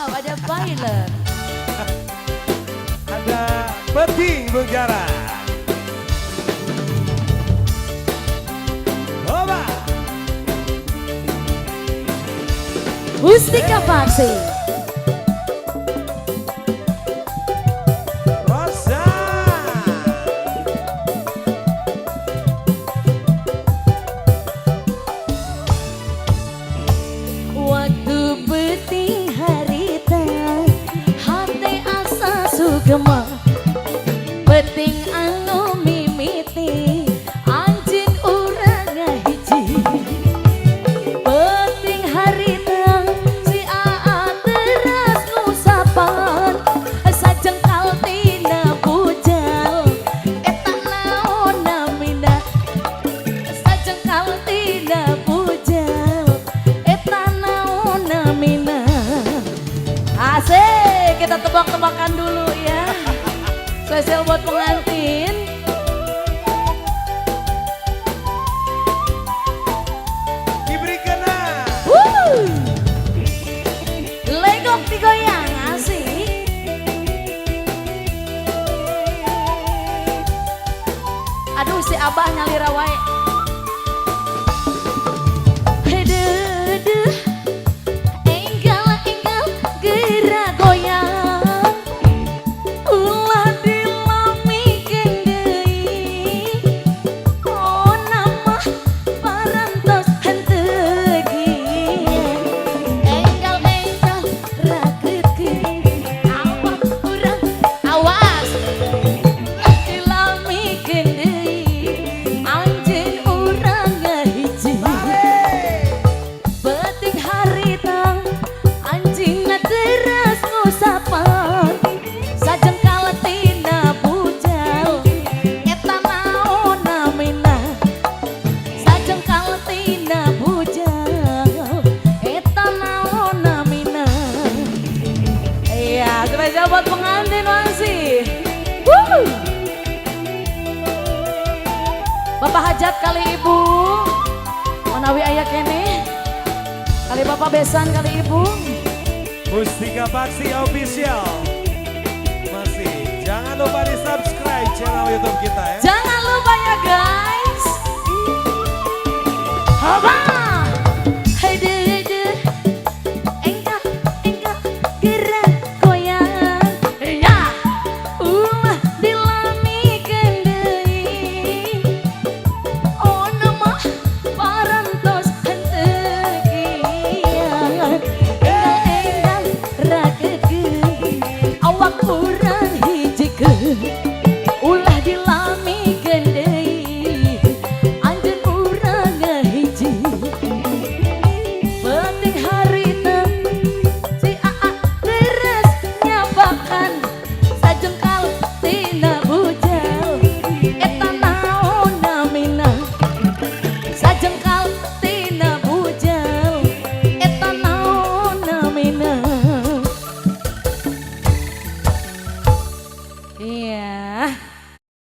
Wow, ada Violet. Ada Peting Benggara. Oba. Mustika Faksi. Rosa. Waktu peting harita, hati asa sugema. Peting anu mimiti, anjing urang ngahiji. Peting harita, si Aa teras ngusapan. Sajengkal tina bujal, eta naon namina. Sajengkal tina bujal, eta naon namina. Asik, kita tebak-tebakan dulu ya. Spesial buat pengantin. Diberikan. Legok digoyang, asik. Aduh, si Abah nyalira wae. Hedeuh, enggal gerak goyang. Ulah dilamikeun deui. Oh nama parantos henteu gieun. Enggal rakeutkeun. Awak urang awas. Dilamikeun deui. Anjeun urang ngahiji. Peting harita, anjingna teras ngusapan. Sajengkal tina bujal, eta naon namina. Sajengkal tina bujal, eta naon namina. Iya, spesial buat pengantin masih. Bapak hajat kali ibu, manawi aya kene. Kali bapak besan kali ibu. Mustika Faksi Official. Masih jangan lupa di subscribe channel YouTube kita ya. Jangan lupa ya guys. Haba.